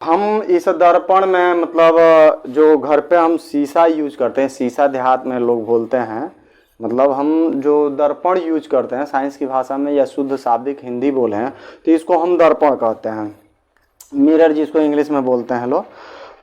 हम इस दर्पण में मतलब जो घर पे हम शीशा यूज करते हैं, शीशा देहात में लोग बोलते हैं, मतलब हम जो दर्पण यूज करते हैं साइंस की भाषा में या शुद्ध शाब्दिक हिंदी बोले हैं तो इसको हम दर्पण कहते हैं, मिरर जिसको इंग्लिश में बोलते हैं लोग।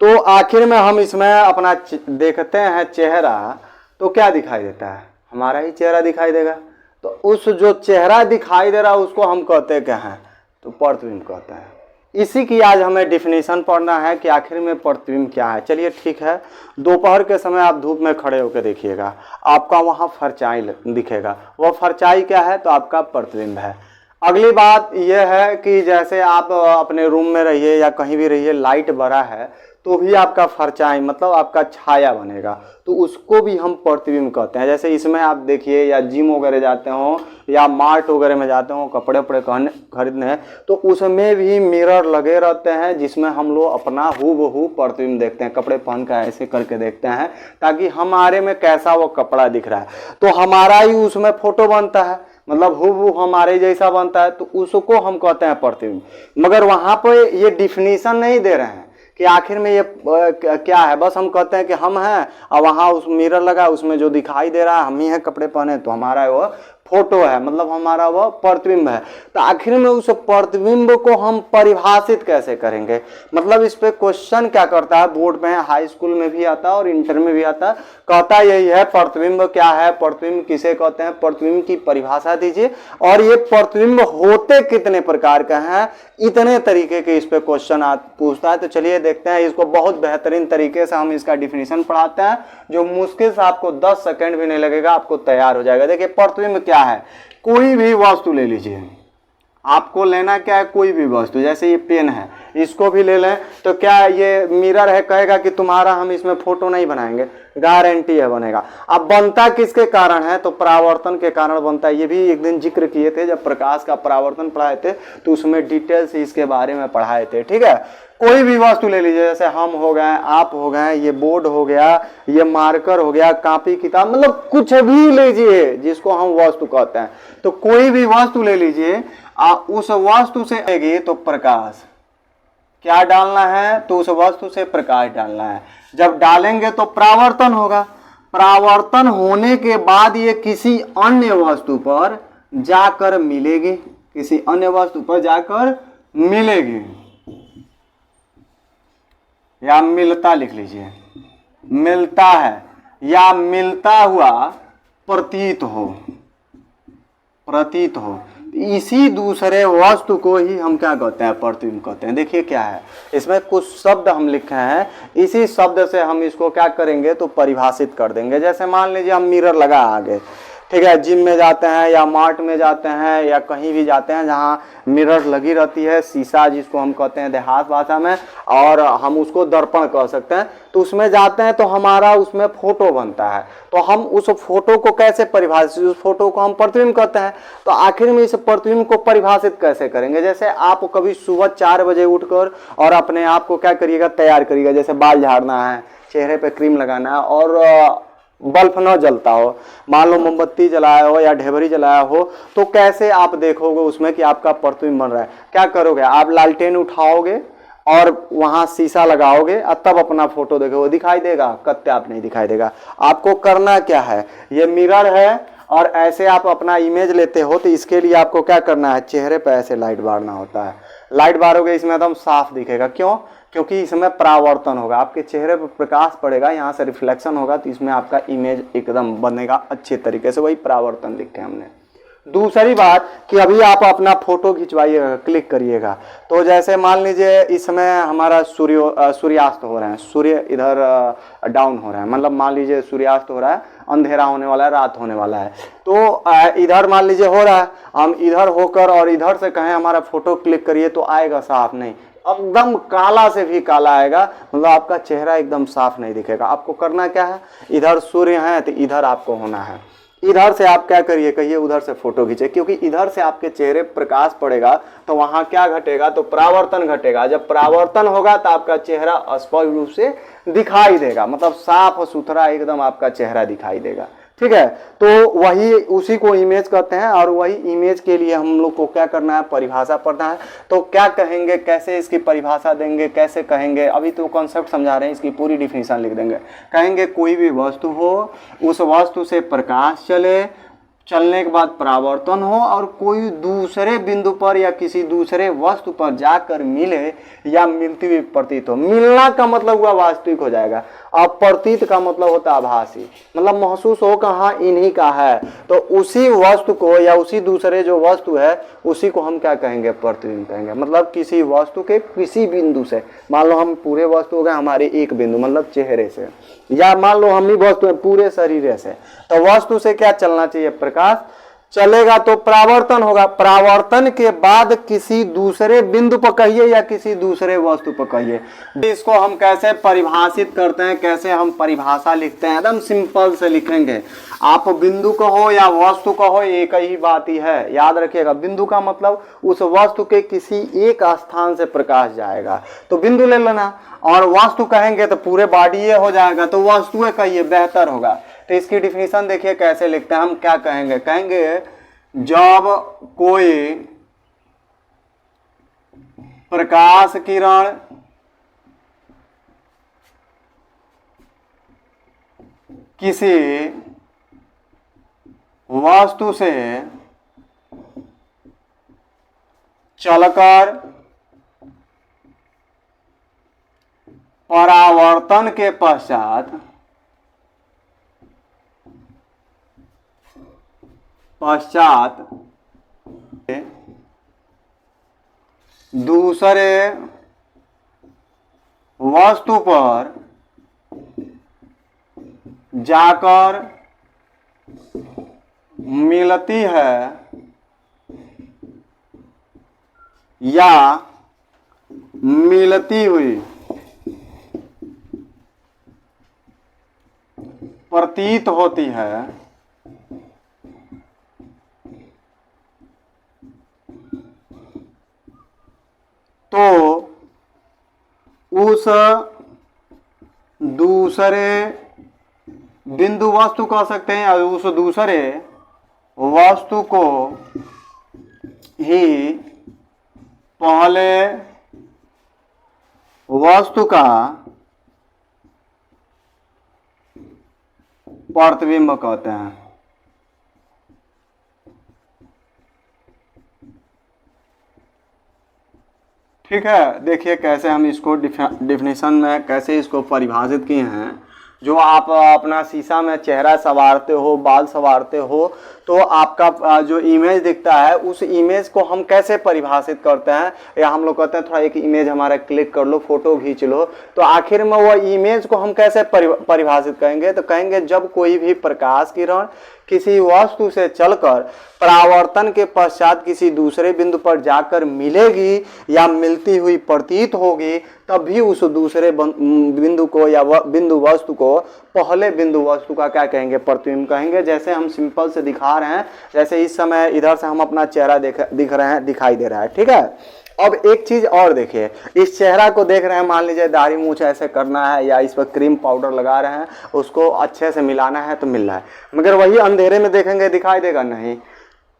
तो आखिर में हम इसमें अपना देखते हैं चेहरा, तो क्या दिखाई देता है? हमारा ही चेहरा दिखाई देगा। तो उस जो चेहरा दिखाई दे रहा है उसको हम कहते क्या हैं? तो प्रतिबिंब कहते हैं। इसी की आज हमें डिफिनीशन पढ़ना है कि आखिर में प्रतिबिंब क्या है। चलिए ठीक है, दोपहर के समय आप धूप में खड़े होकर देखिएगा, आपका वहाँ परछाई दिखेगा। वह परछाई क्या है? तो आपका प्रतिबिंब है। अगली बात यह है कि जैसे आप अपने रूम में रहिए या कहीं भी रहिए, लाइट बड़ा है तो भी आपका परछाई मतलब आपका छाया बनेगा, तो उसको भी हम प्रतिबिंब कहते हैं। जैसे इसमें आप देखिए, या जिम वगैरह जाते हो या मार्ट वगैरह में जाते हो कपड़े वपड़े खरीदने, तो उसमें भी मिरर लगे रहते हैं जिसमें हम लोग अपना हूबहू प्रतिबिंब देखते हैं। कपड़े पहन कर ऐसे करके देखते हैं ताकि हमारे में कैसा वो कपड़ा दिख रहा है, तो हमारा ही उसमें फोटो बनता है, मतलब हूबहू हमारे जैसा बनता है, तो उसको हम कहते हैं प्रतिबिंब। मगर वहाँ पर ये डिफिनीशन नहीं दे रहे हैं कि आखिर में ये क्या है, बस हम कहते हैं कि हम हैं और वहाँ उस मिरर लगा, उसमें जो दिखाई दे रहा है हम ही हैं कपड़े पहने, तो हमारा वो फोटो है, मतलब हमारा वो प्रतिबिंब है। तो आखिर में उस प्रतिबिंब को हम परिभाषित कैसे करेंगे? मतलब इस पे क्वेश्चन क्या करता है, बोर्ड में हाई स्कूल में भी आता है और इंटर में भी आता है, कहता यही है प्रतिबिंब क्या है, प्रतिबिंब किसे कहते हैं, प्रतिबिंब की परिभाषा दीजिए और ये प्रतिबिंब होते कितने प्रकार के हैं, इतने तरीके के इस पे क्वेश्चन पूछता है। तो चलिए देखते हैं, इसको बहुत बेहतरीन तरीके से हम इसका डिफिनीशन पढ़ाते हैं, जो मुश्किल से आपको 10 सेकंड भी नहीं लगेगा, आपको तैयार हो जाएगा। देखिए प्रतिबिंब क्या है, कोई भी वस्तु ले लीजिए, आपको लेना क्या है, कोई भी वस्तु, जैसे ये पेन है इसको भी ले लें, तो क्या ये मिरर है कहेगा कि तुम्हारा हम इसमें फोटो नहीं बनाएंगे? गारंटी है बनेगा। अब बनता किसके कारण है? तो परावर्तन के कारण बनता है। ये भी एक दिन जिक्र किए थे जब प्रकाश का परावर्तन पढ़ाए थे, तो उसमें डिटेल से इसके बारे में पढ़ाए थे। ठीक है, कोई भी वस्तु ले लीजिए, जैसे हम हो गए, आप हो गए, ये बोर्ड हो गया, ये मार्कर हो गया, कॉपी किताब, मतलब कुछ भी लीजिए जिसको हम वस्तु कहते हैं। तो कोई भी वस्तु ले लीजिए, उस वस्तु से आएगी तो प्रकाश क्या डालना है, तो उस वस्तु से प्रकाश डालना है। जब डालेंगे तो परावर्तन होगा, परावर्तन होने के बाद ये किसी अन्य वस्तु पर जाकर मिलेगी, किसी अन्य वस्तु पर जाकर मिलेगी, या मिलता लिख लीजिए, मिलता है या मिलता हुआ प्रतीत हो, प्रतीत हो, इसी दूसरे वस्तु को ही हम क्या कहते हैं, प्रतिबिंब कहते हैं। देखिए क्या है, इसमें कुछ शब्द हम लिखे हैं, इसी शब्द से हम इसको क्या करेंगे तो परिभाषित कर देंगे। जैसे मान लीजिए हम मिरर लगा आगे, ठीक है, जिम में जाते हैं या मार्ट में जाते हैं या कहीं भी जाते हैं जहाँ मिरर लगी रहती है, शीशा जिसको हम कहते हैं देहात भाषा में, और हम उसको दर्पण कह सकते हैं, तो उसमें जाते हैं तो हमारा उसमें फोटो बनता है। तो हम उस फोटो को कैसे परिभाषित, उस फोटो को हम प्रतिबिंब कहते हैं। तो आखिर में इस प्रतिबिंब को परिभाषित कैसे करेंगे? जैसे आप कभी सुबह 4 बजे उठकर और अपने आप को क्या करिएगा, तैयार करिएगा, जैसे बाल झाड़ना है, चेहरे पे क्रीम लगाना है और बल्ब न जलता हो, मान लो मोमबत्ती जलाया हो या ढेबरी जलाया हो, तो कैसे आप देखोगे उसमें कि आपका प्रतिबिंब बन रहा है? क्या करोगे, आप लालटेन उठाओगे और वहां शीशा लगाओगे और तब अपना फोटो देखोगे, दिखाई देगा? कत्ते आप नहीं दिखाई देगा। आपको करना क्या है, ये मिरर है और ऐसे आप अपना इमेज लेते हो, तो इसके लिए आपको क्या करना है, चेहरे पे ऐसे लाइट बारना होता है। लाइट बारोगे इसमें एकदम साफ दिखेगा, क्यों? क्योंकि इसमें परावर्तन होगा, आपके चेहरे पर प्रकाश पड़ेगा, यहाँ से रिफ्लेक्शन होगा, तो इसमें आपका इमेज एकदम बनेगा अच्छे तरीके से, वही परावर्तन लिखे हमने। दूसरी बात कि अभी आप अपना फोटो खिंचवाइएगा, क्लिक करिएगा, तो जैसे मान लीजिए इस समय हमारा सूर्यास्त हो रहा है, सूर्य इधर डाउन हो रहा है, मतलब मान लीजिए सूर्यास्त हो रहा है, अंधेरा होने वाला है, रात होने वाला है, तो इधर मान लीजिए हो रहा है, हम इधर होकर और इधर से कहें हमारा फोटो क्लिक करिए, तो आएगा साफ नहीं, एकदम काला से भी काला आएगा, मतलब आपका चेहरा एकदम साफ नहीं दिखेगा। आपको करना क्या है, इधर सूर्य है तो इधर आपको होना है, इधर से आप क्या करिए, कहिए उधर से फोटो खींचे, क्योंकि इधर से आपके चेहरे प्रकाश पड़ेगा तो वहां क्या घटेगा, तो परावर्तन घटेगा। जब परावर्तन होगा तो आपका चेहरा स्पष्ट रूप से दिखाई देगा, मतलब साफ सुथरा एकदम आपका चेहरा दिखाई देगा। ठीक है। तो वही उसी को इमेज कहते हैं, और वही इमेज के लिए हम लोग को क्या करना है, परिभाषा पढ़ना है। तो क्या कहेंगे, कैसे इसकी परिभाषा देंगे, कैसे कहेंगे, अभी तो कॉन्सेप्ट समझा रहे हैं, इसकी पूरी डिफिनीशन लिख देंगे। कहेंगे कोई भी वस्तु हो, उस वस्तु से प्रकाश चले, चलने के बाद परावर्तन हो, और कोई दूसरे बिंदु पर या किसी दूसरे वस्तु पर जाकर मिले या मिलती हुई प्रतीत हो। मिलना का मतलब हुआ वास्तविक हो जाएगा, और प्रतीत का मतलब होता है आभासी, मतलब महसूस हो कहाँ, इन्हीं का है। तो उसी वस्तु को या उसी दूसरे जो वस्तु है उसी को हम क्या कहेंगे, प्रतिबिंब कहेंगे। मतलब किसी वस्तु के किसी बिंदु से, मान लो हम पूरे वस्तु हो गए हमारे एक बिंदु मतलब चेहरे से, या मान लो हम ही वस्तु है पूरे शरीर से, तो वस्तु से क्या चलना चाहिए, प्रकाश चलेगा तो परावर्तन होगा, परावर्तन के बाद किसी दूसरे बिंदु पर कहिए या किसी दूसरे वस्तु पर कहिए। इसको हम कैसे परिभाषित करते हैं, कैसे हम परिभाषा लिखते हैं, एकदम सिंपल से लिखेंगे। आप बिंदु कहो या वस्तु कहो, एक ही बात ही है, याद रखिएगा। बिंदु का मतलब उस वस्तु के किसी एक स्थान से प्रकाश जाएगा, तो बिंदु ले लेना। और वस्तु कहेंगे तो पूरे बॉडी ये हो जाएगा, तो वस्तुएं कहिए, बेहतर होगा। तो इसकी डिफिनीशन देखिए कैसे लिखते हैं हम, क्या कहेंगे, कहेंगे जब कोई प्रकाश किरण किसी वस्तु से चलकर परावर्तन के पश्चात दूसरे वस्तु पर जाकर मिलती है या मिलती हुई प्रतीत होती है, तो उस दूसरे बिंदु वस्तु कह सकते हैं, और उस दूसरे वस्तु को ही पहले वस्तु का प्रतिबिंब कहते हैं। ठीक है, देखिए कैसे हम इसको डिफिनीशन में कैसे इसको परिभाषित किए हैं। जो आप अपना शीशा में चेहरा संवारते हो, बाल संवारते हो, तो आपका जो इमेज दिखता है उस इमेज को हम कैसे परिभाषित करते हैं, या हम लोग कहते हैं थोड़ा एक इमेज हमारा क्लिक कर लो, फोटो खींच लो, तो आखिर में वो इमेज को हम कैसे परिभाषित करेंगे, तो कहेंगे जब कोई भी प्रकाश किरण किसी वस्तु से चलकर परावर्तन के पश्चात किसी दूसरे बिंदु पर जाकर मिलेगी या मिलती हुई प्रतीत होगी, तभी उस दूसरे बिंदु को या बिंदु वस्तु को पहले बिंदु वस्तु का क्या कहेंगे, प्रतिबिंब कहेंगे। जैसे हम सिंपल से दिखा रहे हैं, जैसे इस समय इधर से हम अपना चेहरा दिख रहे हैं, दिखाई दे रहा है। ठीक है, अब एक चीज और देखिए, इस चेहरा को देख रहे हैं, मान लीजिए दाढ़ी मूछ ऐसे करना है या इस पर क्रीम पाउडर लगा रहे हैं, उसको अच्छे से मिलाना है तो मिल रहा है, मगर वही अंधेरे में देखेंगे दिखाई देगा नहीं।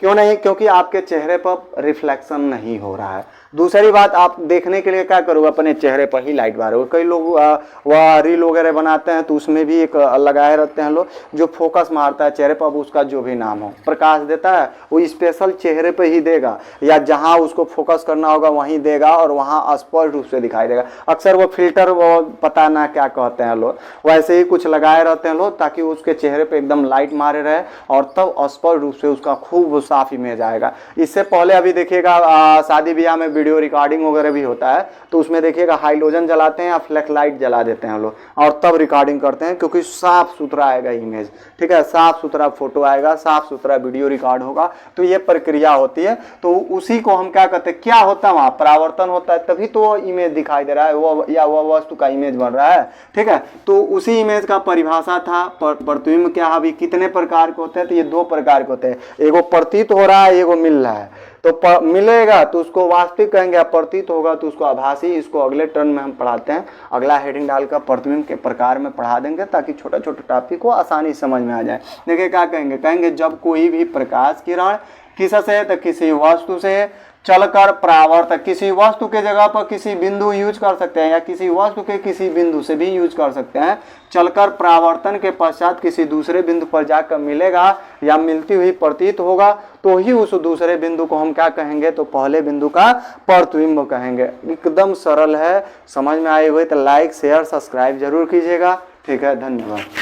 क्यों नहीं? क्योंकि आपके चेहरे पर रिफ्लेक्शन नहीं हो रहा है। दूसरी बात, आप देखने के लिए क्या करोगे, अपने चेहरे पर ही लाइट मारोगे। कई लोग वह रील वगैरह बनाते हैं तो उसमें भी एक लगाए रहते हैं लोग, जो फोकस मारता है चेहरे पर, अब उसका जो भी नाम हो, प्रकाश देता है, वो स्पेशल चेहरे पे ही देगा, या जहां उसको फोकस करना होगा वहीं देगा और वहां स्पष्ट रूप से दिखाई देगा। अक्सर वो फिल्टर, वो पता ना क्या कहते हैं लोग, वैसे ही कुछ लगाए रहते हैं लोग, ताकि उसके चेहरे पर एकदम लाइट मारे रहे और तब स्पष्ट रूप से उसका खूब साफ इमेज आएगा। इससे पहले अभी देखिएगा शादी ब्याह में वीडियो रिकॉर्डिंग वगैरह भी होता है, तो उसमें देखिएगा हाइलोजन जलाते हैं या फ्लैश लाइट जला देते हैं लोग, और तब रिकॉर्डिंग करते हैं, क्योंकि साफ सुथरा आएगा इमेज। ठीक है, साफ सुथरा फोटो आएगा, साफ सुथरा वीडियो रिकॉर्ड होगा, तो ये प्रक्रिया होती है। तो उसी को हम क्या कहते हैं, क्या होता है वहाँ परावर्तन होता है, तभी तो इमेज दिखाई दे रहा है, वो या वह वस्तु का इमेज बन रहा है। ठीक है, तो उसी इमेज का परिभाषा था प्रतिबिंब क्या, अभी कितने प्रकार के होते हैं, तो ये दो प्रकार के होते हैं, एगो प्रतीत हो रहा है, एगो मिल रहा है। तो मिलेगा तो उसको वास्तविक कहेंगे, प्रतीत होगा तो उसको आभासी। इसको अगले टर्न में हम पढ़ाते हैं, अगला हेडिंग डालकर प्रतिबिंब के प्रकार में पढ़ा देंगे ताकि छोटा छोटा टॉपिक को आसानी समझ में आ जाए। देखिए क्या कहेंगे, कहेंगे जब कोई भी प्रकाश किरण किससे, तो किसी वस्तु से चलकर परावर्तक, किसी वस्तु के जगह पर किसी बिंदु यूज कर सकते हैं या किसी वस्तु के किसी बिंदु से भी यूज कर सकते हैं। चलकर परावर्तन के पश्चात किसी दूसरे बिंदु पर जाकर मिलेगा या मिलती हुई प्रतीत होगा तो ही उस दूसरे बिंदु को हम क्या कहेंगे, तो पहले बिंदु का प्रतिबिंब कहेंगे। एकदम सरल है, समझ में आए हुए तो लाइक शेयर सब्सक्राइब जरूर कीजिएगा। ठीक है, धन्यवाद।